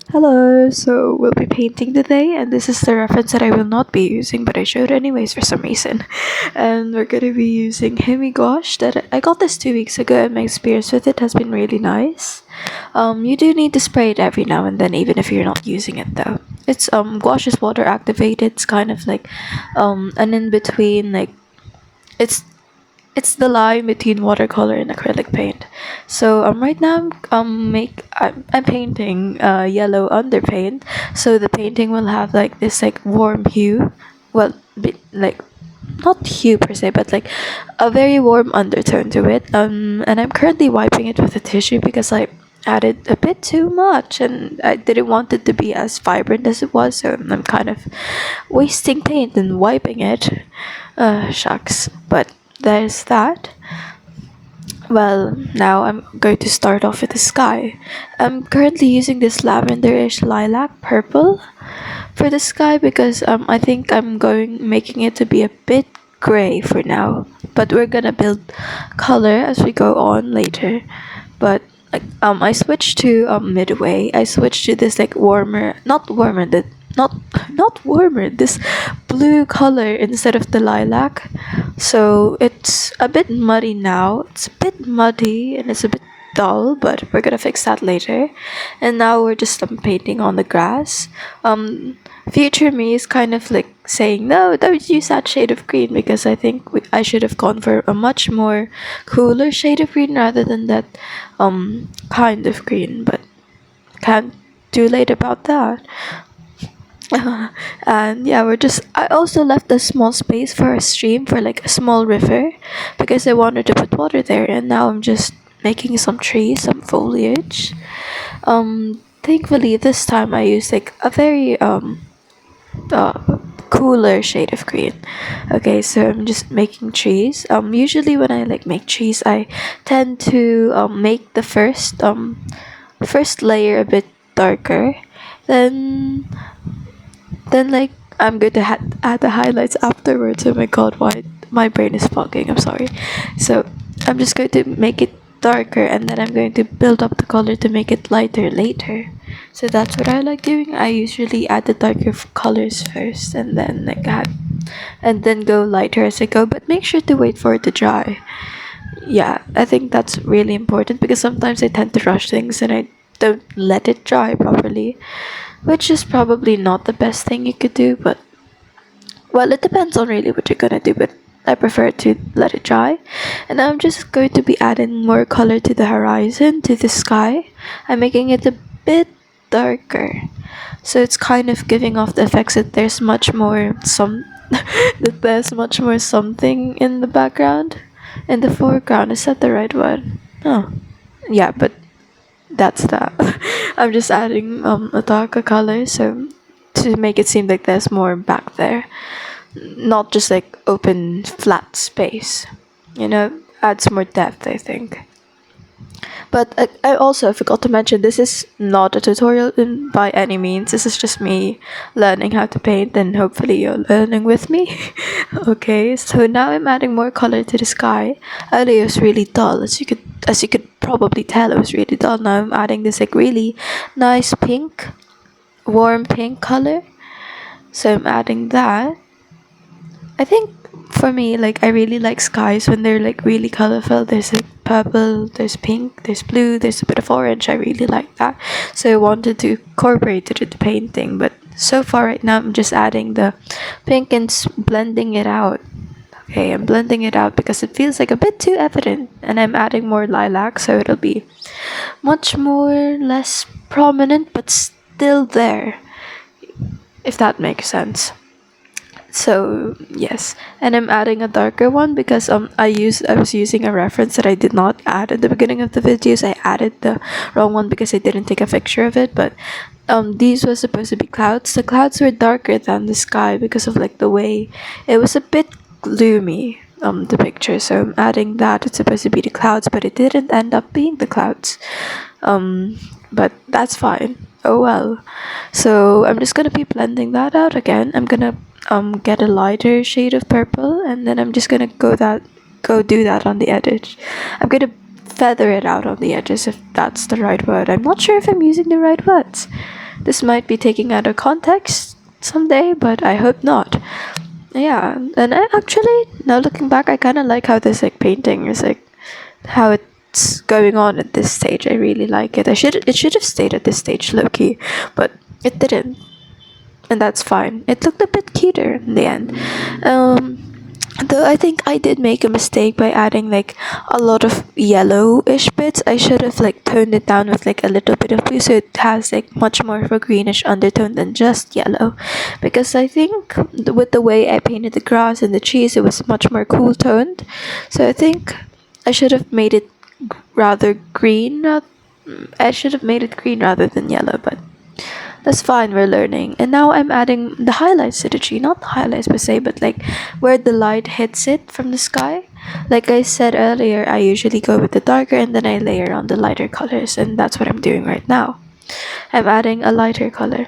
Hello, so we'll be painting today, and this is the reference that I will not be using, but I showed anyways for some reason. And we're gonna be using Hemi Gouache that I got this 2 weeks ago, and my experience with it has been really nice. You do need to spray it every now and then, even if you're not using it though. It's gouache is water activated. It's kind of like an in between, like it's it's the line between watercolor and acrylic paint. So right now I'm painting yellow underpaint. So the painting will have like this like warm hue. Well, like not hue per se, but like a very warm undertone to it. And I'm currently wiping it with a tissue because I added a bit too much and I didn't want it to be as vibrant as it was, so I'm kind of wasting paint and wiping it. Shucks. But there's that. Well, now I'm going to start off with the sky. I'm currently using this lavenderish lilac purple for the sky because I think I'm going making it to be a bit gray for now. But we're gonna build color as we go on later. But like I switched to midway. I switched to this like warmer, not warmer, not not warmer, this blue color instead of the lilac. So it's a bit muddy now. It's a bit muddy and it's a bit dull, but we're gonna fix that later. And now we're just painting on the grass. Future me is kind of like saying no, don't use that shade of green because I think I should have gone for a much more cooler shade of green rather than that kind of green. But can't do late about that. And yeah, I also left a small space for a stream for like a small river because I wanted to put water there, and now I'm just making some trees, some foliage. Thankfully this time I used like a very cooler shade of green. Okay, so I'm just making trees. Usually when I like make trees, I tend to make the first layer a bit darker, then like I'm going to add the highlights afterwards. Oh my god, why my brain is fogging. I'm sorry. So I'm just going to make it darker, and then I'm going to build up the color to make it lighter later. So that's what I like doing. I usually add the darker colors first, and then and then go lighter as I go. But make sure to wait for it to dry. Yeah, I think that's really important because sometimes I tend to rush things and I don't let it dry properly, which is probably not the best thing you could do, but well, it depends on really what you're gonna do, but I prefer to let it dry. And I'm just going to be adding more color to the horizon, to the sky. I'm making it a bit darker. So it's kind of giving off the effects that there's much more that there's much more something in the background. In the foreground, is that the right one? Oh. Yeah, but that's that. I'm just adding a darker color so to make it seem like there's more back there, not just like open flat space. Adds more depth, I think. But I also forgot to mention this is not a tutorial by any means. This is just me learning how to paint, and hopefully you're learning with me. Okay, so now I'm adding more color to the sky. Earlier it was really dull, as you could probably tell, it was really dull. Now I'm adding this like really nice pink, warm pink color. So I'm adding that. I think for me, like I really like skies when they're like really colorful. There's like purple, there's pink, there's blue, there's a bit of orange. I really like that. So I wanted to incorporate it into painting, but so far right now I'm just adding the pink and blending it out. Okay, I'm blending it out because it feels like a bit too evident, and I'm adding more lilac so it'll be much more less prominent but still there, if that makes sense. So yes, and I'm adding a darker one because I was using a reference that I did not add at the beginning of the videos. I added the wrong one because I didn't take a picture of it. But these were supposed to be clouds. The clouds were darker than the sky because of like the way it was a bit gloomy, the picture. So I'm adding that. It's supposed to be the clouds, but it didn't end up being the clouds. But that's fine. Oh well. So I'm just gonna be blending that out again. I'm gonna get a lighter shade of purple, and then I'm just gonna go do that on the edge. I'm gonna feather it out on the edges, if that's the right word. I'm not sure if I'm using the right words. This might be taken out of context someday, but I hope not. Yeah, and I actually, now looking back, I kind of like how this like painting is like how it's going on at this stage. I really like it. It should have stayed at this stage, low key, but it didn't, and that's fine. It looked a bit cuter in the end. Um, though I think I did make a mistake by adding like a lot of yellowish bits. I should have like toned it down with like a little bit of blue so it has like much more of a greenish undertone than just yellow. Because I think with the way I painted the grass and the trees, it was much more cool toned. So I think I should have made it rather green. I should have made it green rather than yellow, but that's fine, we're learning. And now I'm adding the highlights to the tree. Not the highlights per se, but like where the light hits it from the sky. Like I said earlier, I usually go with the darker and then I layer on the lighter colors, and that's what I'm doing right now. I'm adding a lighter color.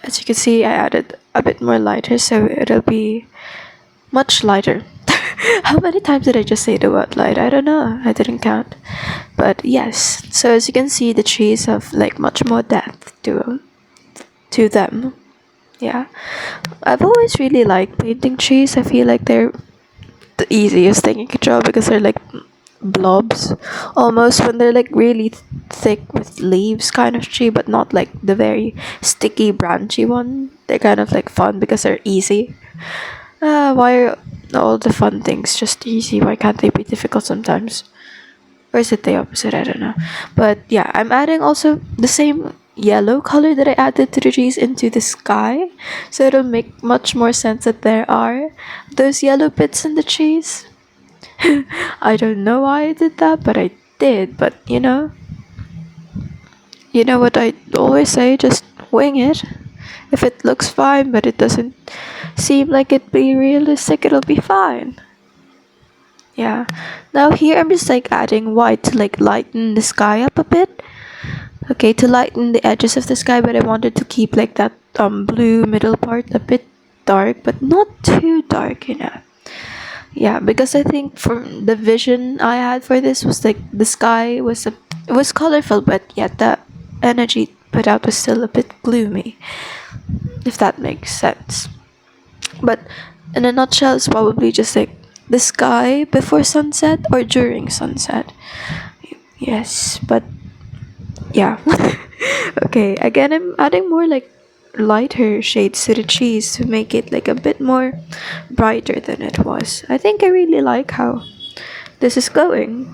As you can see, I added a bit more lighter, so it'll be much lighter. How many times did I just say the word light? I don't know. I didn't count. But yes, so as you can see, the trees have like much more depth to them. Yeah, I've always really liked painting trees. I feel like they're the easiest thing you can draw because they're like blobs almost, when they're like really thick with leaves kind of tree, but not like the very sticky branchy one. They're kind of like fun because they're easy. Why are all the fun things just easy? Why can't they be difficult sometimes? Or is it the opposite? I don't know. But yeah, I'm adding also the same yellow color that I added to the trees into the sky. So it'll make much more sense that there are those yellow bits in the trees. I don't know why I did that, but I did. But you know what I always say, just wing it. If it looks fine, but it doesn't seem like it be realistic, it'll be fine. Yeah. Now here I'm just like adding white to like lighten the sky up a bit. Okay, to lighten the edges of the sky, but I wanted to keep like that blue middle part a bit dark, but not too dark. Yeah, because I think for the vision I had for this was like the sky was it was colorful, but yet the energy put out was still a bit gloomy, if that makes sense. But in a nutshell, it's probably just like the sky before sunset or during sunset. Yes, but yeah. Okay, again, I'm adding more like lighter shades to the trees to make it like a bit more brighter than it was. I think I really like how this is going.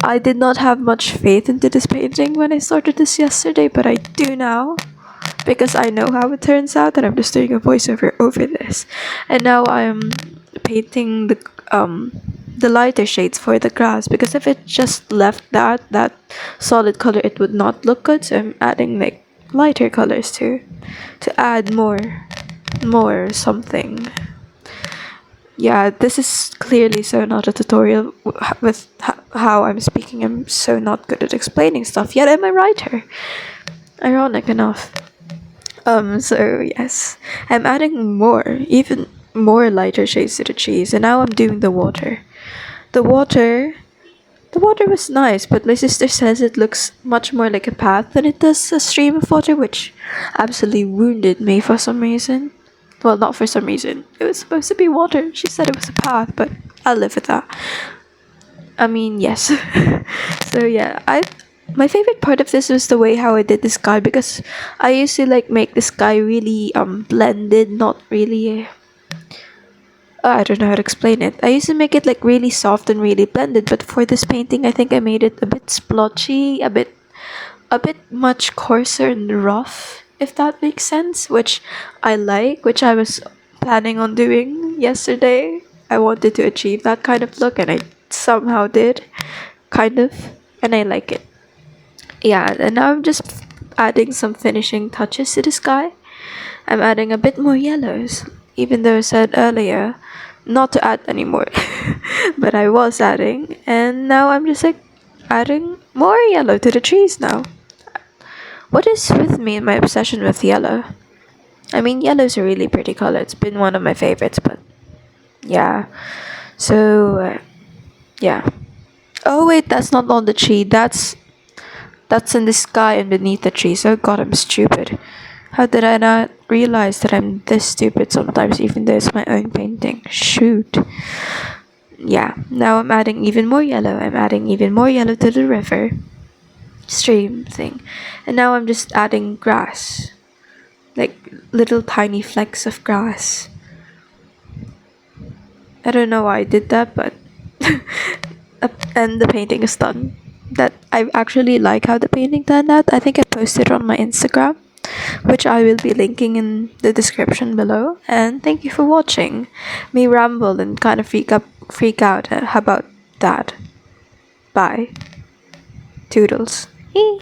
I did not have much faith into this painting when I started this yesterday, but I do now because I know how it turns out, and I'm just doing a voiceover over this. And now I'm painting the lighter shades for the grass, because if it just left that solid color, it would not look good. So I'm adding like lighter colors to add more something. Yeah, this is clearly so not a tutorial with how I'm speaking. I'm so not good at explaining stuff, yet I'm a writer. Ironic enough. So yes, I'm adding even more lighter shades to the trees, and now I'm doing the water. The water, the water was nice, but my sister says it looks much more like a path than it does a stream of water, which absolutely wounded me for some reason. Well, not for some reason. It was supposed to be water. She said it was a path, but I'll live with that. I mean, yes. So yeah, I my favorite part of this was the way how I did the sky, because I used to like make the sky really blended, not really. I don't know how to explain it. I used to make it like really soft and really blended, but for this painting, I think I made it a bit splotchy, a bit much coarser and rough, if that makes sense, which I like, which I was planning on doing yesterday. I wanted to achieve that kind of look, and I somehow did, kind of, and I like it. Yeah, and now I'm just adding some finishing touches to the sky. I'm adding a bit more yellows, even though I said earlier not to add anymore. But I was adding, and now I'm just like adding more yellow to the trees now. What is with me and my obsession with yellow? I mean, yellow's a really pretty color. It's been one of my favorites, but yeah. So, yeah. Oh wait, that's not on the tree. That's that's in the sky and beneath the trees. Oh god, I'm stupid. How did I not realize that I'm this stupid sometimes, even though it's my own painting? Shoot. Yeah, now I'm adding even more yellow. I'm adding even more yellow to the river stream thing. And now I'm just adding grass. Like little tiny flecks of grass. I don't know why I did that, but and the painting is done. That I actually like how the painting turned out. I think I posted on my Instagram, which I will be linking in the description below. And thank you for watching me ramble and kind of freak out about that. Bye. Toodles.